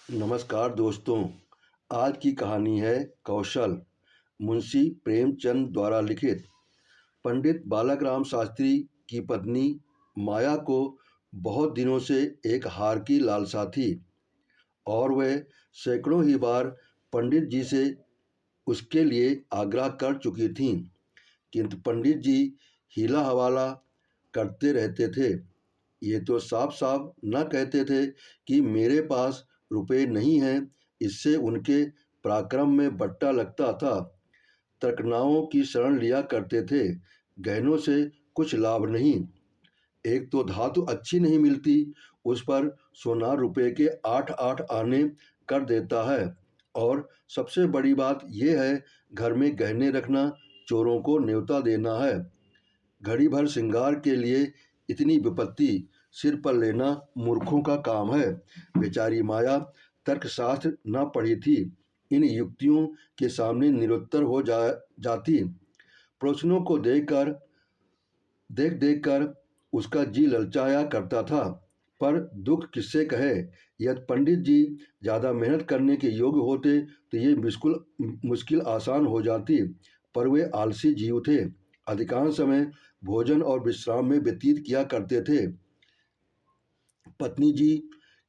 नमस्कार दोस्तों। आज की कहानी है कौशल, मुंशी प्रेमचंद द्वारा लिखित। पंडित बालकराम शास्त्री की पत्नी माया को बहुत दिनों से एक हार की लालसा थी और वह सैकड़ों ही बार पंडित जी से उसके लिए आग्रह कर चुकी थीं, किंतु पंडित जी हीला हवाला करते रहते थे। ये तो साफ साफ न कहते थे कि मेरे पास रुपए नहीं हैं, इससे उनके पराक्रम में बट्टा लगता था। तर्कनाओं की शरण लिया करते थे, गहनों से कुछ लाभ नहीं। एक तो धातु अच्छी नहीं मिलती, उस पर सोनार रुपए के 8-8 आने कर देता है। और सबसे बड़ी बात यह है, घर में गहने रखना चोरों को न्योता देना है। घड़ी भर श्रृंगार के लिए इतनी विपत्ति सिर पर लेना मूर्खों का काम है। बेचारी माया तर्कशास्त्र न पढ़ी थी, इन युक्तियों के सामने निरुत्तर हो जाती। पड़ोसियों को देख देख कर उसका जी ललचाया करता था, पर दुख किससे कहे। यदि पंडित जी ज़्यादा मेहनत करने के योग्य होते तो ये मुश्किल आसान हो जाती, पर वे आलसी जीव थे। अधिकांश समय भोजन और विश्राम में व्यतीत किया करते थे। पत्नी जी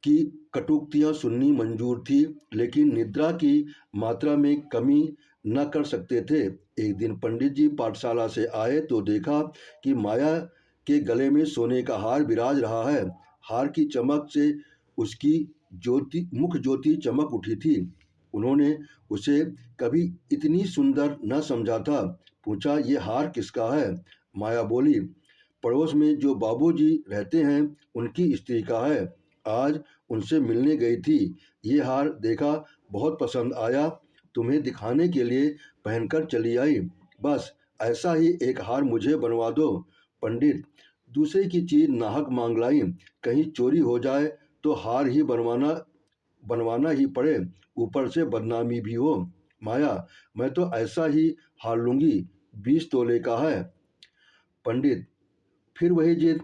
की कटुक्तियां सुननी मंजूर थी, लेकिन निद्रा की मात्रा में कमी न कर सकते थे। एक दिन पंडित जी पाठशाला से आए तो देखा कि माया के गले में सोने का हार विराज रहा है। हार की चमक से उसकी मुख ज्योति चमक उठी थी। उन्होंने उसे कभी इतनी सुंदर न समझा था। पूछा, ये हार किसका है? माया बोली, पड़ोस में जो बाबूजी रहते हैं उनकी स्त्री का है। आज उनसे मिलने गई थी, ये हार देखा, बहुत पसंद आया, तुम्हें दिखाने के लिए पहनकर चली आई। बस ऐसा ही एक हार मुझे बनवा दो। पंडित, दूसरे की चीज नाहक मांग लाई, कहीं चोरी हो जाए तो हार ही बनवाना ही पड़े, ऊपर से बदनामी भी हो। माया, मैं तो ऐसा ही हार लूंगी, 20 तोले का है। पंडित, फिर वही जिद,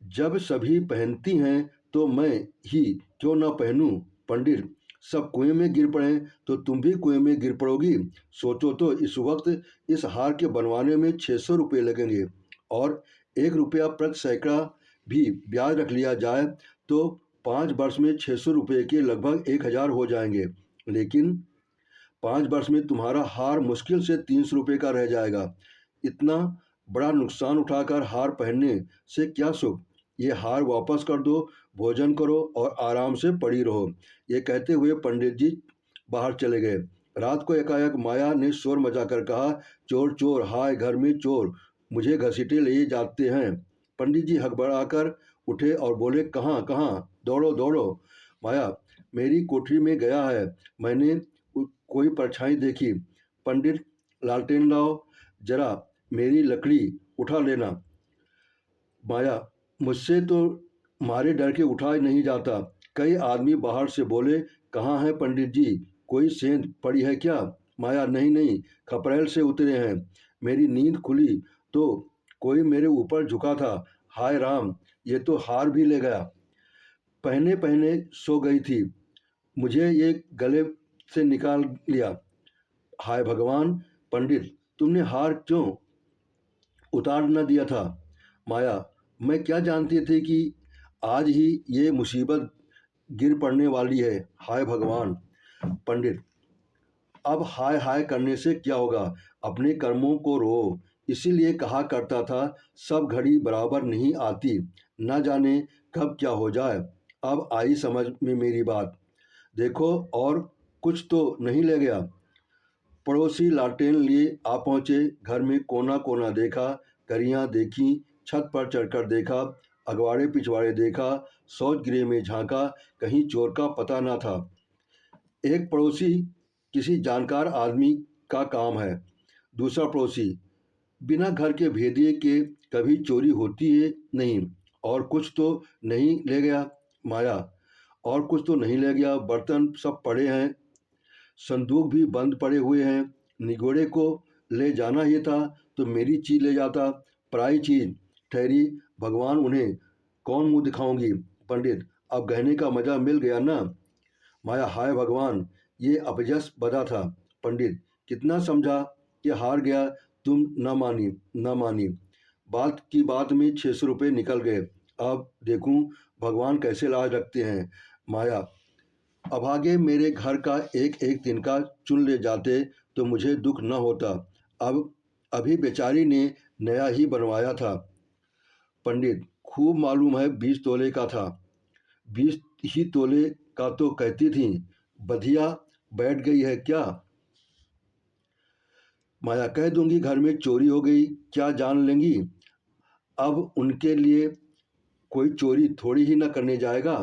जब सभी पहनती हैं तो मैं ही क्यों ना पहनूं। पंडित, सब कुएं में गिर पड़े तो तुम भी कुएं में गिर पड़ोगी। सोचो तो, इस वक्त इस हार के बनवाने में 600 रुपये लगेंगे, और 1 रुपया प्रति सैकड़ा भी ब्याज रख लिया जाए तो 5 वर्ष में 600 रुपये के लगभग 1000 हो जाएंगे। लेकिन 5 वर्ष में तुम्हारा हार मुश्किल से 300 रुपये का रह जाएगा। इतना बड़ा नुकसान उठाकर हार पहनने से क्या सुख। ये हार वापस कर दो, भोजन करो और आराम से पड़ी रहो। ये कहते हुए पंडित जी बाहर चले गए। रात को एकाएक माया ने शोर मचाकर कहा, चोर चोर, हाय घर में चोर, मुझे घसीटे ले जाते हैं। पंडित जी हकबड़ाकर उठे और बोले, कहाँ कहाँ, दौड़ो दौड़ो। माया, मेरी कोठरी में गया है, मैंने कोई परछाई देखी। पंडित, लालटेन लाओ, जरा मेरी लकड़ी उठा लेना। माया, मुझसे तो मारे डर के उठा नहीं जाता। कई आदमी बाहर से बोले, कहाँ है पंडित जी, कोई सेंध पड़ी है क्या? माया, नहीं नहीं, खपरेल से उतरे हैं। मेरी नींद खुली तो कोई मेरे ऊपर झुका था। हाय राम, ये तो हार भी ले गया। पहने पहने सो गई थी, मुझे ये गले से निकाल लिया। हाय भगवान। पंडित, तुमने हार क्यों उतार न दिया था? माया, मैं क्या जानती थी कि आज ही ये मुसीबत गिर पड़ने वाली है। हाय भगवान। पंडित, अब हाय हाय करने से क्या होगा, अपने कर्मों को रो। इसीलिए कहा करता था, सब घड़ी बराबर नहीं आती, न जाने कब क्या हो जाए। अब आई समझ में मेरी बात। देखो, और कुछ तो नहीं ले गया। पड़ोसी लालटेन लिए आ पहुंचे। घर में कोना कोना देखा, गरियां देखी, छत पर चढ़कर देखा, अगवाड़े पिछवाड़े देखा, शौच गृह में झांका, कहीं चोर का पता न था। एक पड़ोसी किसी जानकार आदमी का काम है। दूसरा पड़ोसी, बिना घर के भेदिए के कभी चोरी होती है नहीं। और कुछ तो नहीं ले गया। माया, और कुछ तो नहीं ले गया, बर्तन सब पड़े हैं, संदूक भी बंद पड़े हुए हैं। निगोड़े को ले जाना ही था तो मेरी चीज ले जाता, पराई चीज ठहरी, भगवान उन्हें कौन मुंह दिखाऊंगी। पंडित, अब गहने का मजा मिल गया ना। माया, हाय भगवान, ये अपजस बदा था। पंडित, कितना समझा कि हार गया, तुम न मानी। बात की बात में 600 रुपये निकल गए। अब देखूं भगवान कैसे लाज रखते हैं। माया, अभागे मेरे घर का एक एक तिनका चुन ले जाते तो मुझे दुख न होता। अब अभी बेचारी ने नया ही बनवाया था। पंडित, खूब मालूम है 20 तोले का था। 20 ही तोले का तो कहती थी, बधिया बैठ गई है क्या। माया, कह दूंगी घर में चोरी हो गई, क्या जान लेंगी। अब उनके लिए कोई चोरी थोड़ी ही न करने जाएगा।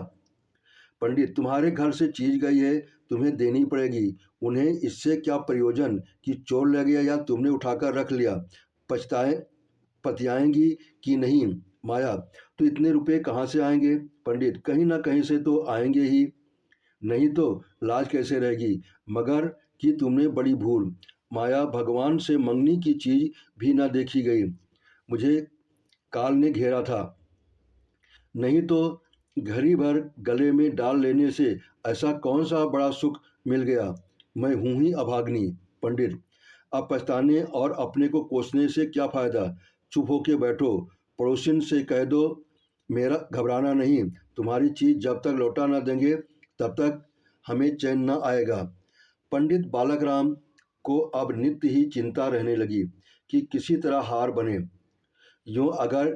पंडित, तुम्हारे घर से चीज गई है, तुम्हें देनी पड़ेगी। उन्हें इससे क्या प्रयोजन कि चोर ले गया या तुमने उठाकर रख लिया। पछताए पतियाएंगी कि नहीं। माया, तो इतने रुपए कहाँ से आएंगे। पंडित, कहीं ना कहीं से तो आएंगे ही, नहीं तो लाज कैसे रहेगी। मगर कि तुमने बड़ी भूल। माया, भगवान से मंगनी की चीज भी ना देखी गई। मुझे काल ने घेरा था, नहीं तो घड़ी भर गले में डाल लेने से ऐसा कौन सा बड़ा सुख मिल गया। मैं हूं ही अभाग्नि। पंडित, अब पछताने और अपने को कोसने से क्या फायदा। चुप होके बैठो, पड़ोसिन से कह दो मेरा घबराना नहीं। तुम्हारी चीज जब तक लौटा ना देंगे तब तक हमें चैन न आएगा। पंडित बालक राम को अब नित्य ही चिंता रहने लगी कि किसी तरह हार बने। यूं अगर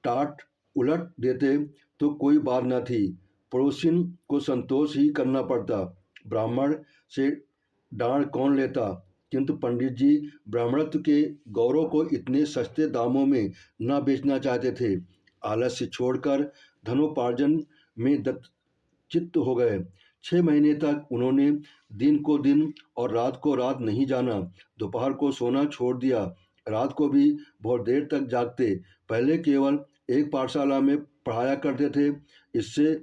टाट उलट देते तो कोई बात न थी, पड़ोसिन को संतोष ही करना पड़ता। ब्राह्मण से डांड कौन लेता। किंतु पंडित जी ब्राह्मणत्व के गौरव को इतने सस्ते दामों में न बेचना चाहते थे। आलस्य छोड़कर धनोपार्जन में चित्त हो गए। 6 महीने तक उन्होंने दिन को दिन और रात को रात नहीं जाना। दोपहर को सोना छोड़ दिया, रात को भी बहुत देर तक जागते। पहले केवल एक पाठशाला में पढ़ाया करते थे। इससे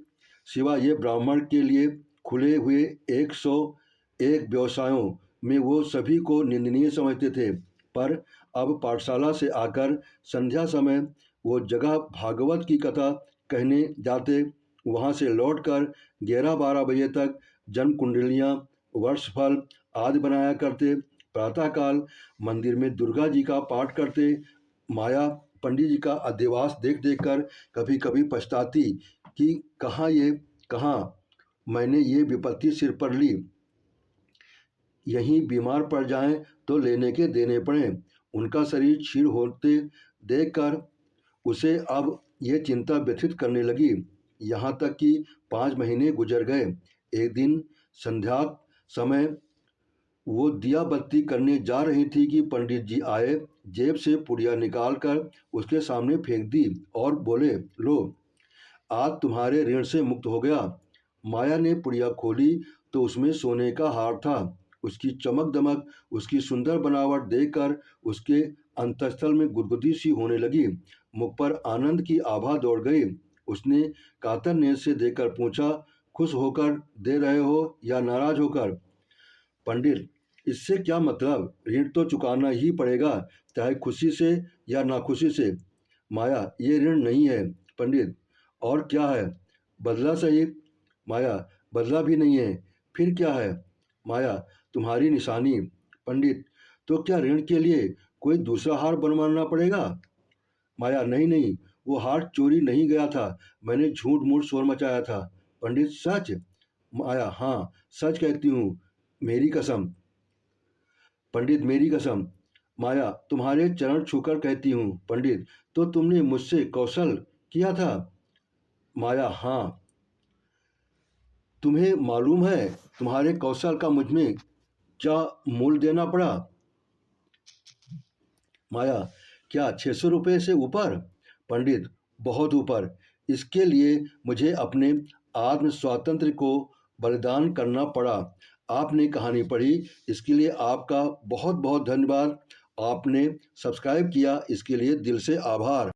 सिवा ये ब्राह्मण के लिए खुले हुए 101 व्यवसायों में वो सभी को निंदनीय समझते थे। पर अब पाठशाला से आकर संध्या समय वो जगह भागवत की कथा कहने जाते। वहाँ से लौटकर 11-12 बजे तक जन्म कुंडलियाँ, वर्षफल आदि बनाया करते। प्रातःकाल मंदिर में दुर्गा जी का पाठ करते। माया पंडित जी का अधिवास देख देख कर कभी कभी पछताती कि कहाँ मैंने ये विपत्ति सिर पर ली। यहीं बीमार पड़ जाएं तो लेने के देने पड़े। उनका शरीर क्षीण होते देखकर उसे अब ये चिंता व्यथित करने लगी। यहाँ तक कि 5 महीने गुजर गए। एक दिन संध्या समय वो दिया बत्ती करने जा रही थी कि पंडित जी आए, जेब से पुड़िया निकालकर उसके सामने फेंक दी और बोले, लो, आज तुम्हारे ऋण से मुक्त हो गया। माया ने पुड़िया खोली तो उसमें सोने का हार था। उसकी चमक दमक, उसकी सुंदर बनावट देखकर उसके अंतस्थल में गुदगुदी सी होने लगी। मुख पर आनंद की आभा दौड़ गई। उसने कातर नेत्र से देखकर पूछा, खुश होकर दे रहे हो या नाराज होकर। पंडित, इससे क्या मतलब, ऋण तो चुकाना ही पड़ेगा, चाहे खुशी से या नाखुशी से। माया, ये ऋण नहीं है। पंडित, और क्या है। बदला सही। माया, बदला भी नहीं है, फिर क्या है। माया, तुम्हारी निशानी। पंडित, तो क्या ऋण के लिए कोई दूसरा हार बनवाना पड़ेगा। माया, नहीं नहीं, वो हार चोरी नहीं गया था, मैंने झूठ मूठ शोर मचाया था। पंडित, सच। माया, हाँ सच कहती हूँ, मेरी कसम। पंडित, मेरी कसम। माया, तुम्हारे चरण छूकर कहती हूँ। पंडित, तो तुमने मुझसे कौशल किया था। माया, हाँ। तुम्हें मालूम है तुम्हारे कौशल का मुझ में क्या मूल देना पड़ा। माया, क्या 600 रुपये से ऊपर। पंडित, बहुत ऊपर। इसके लिए मुझे अपने आत्म स्वातंत्र को बलिदान करना पड़ा। आपने कहानी पढ़ी, इसके लिए आपका बहुत बहुत धन्यवाद। आपने सब्सक्राइब किया, इसके लिए दिल से आभार।